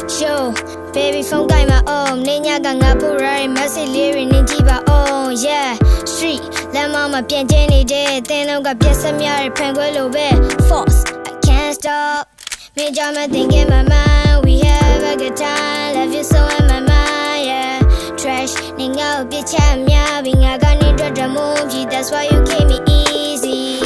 Yo, baby phone guy my own. Niña ganga pura messy lyric ninjiba oh yeah. Street, let mama pian jenny day. Then I got piece of yard penguin bit. Force, I can't stop. Me drama think in my mind. We have a good time. Love you so in my mind, yeah. Trash, ninga bitch I'm yapping. I got need to the movie. That's why you gave me easy.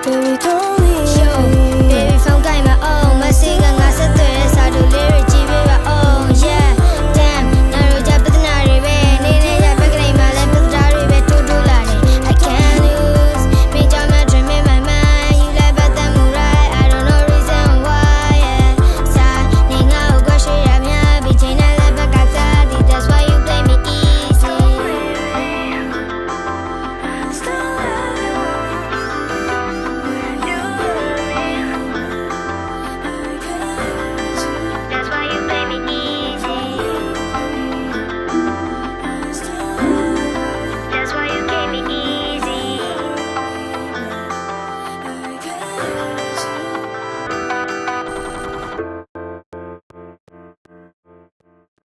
Baby, don't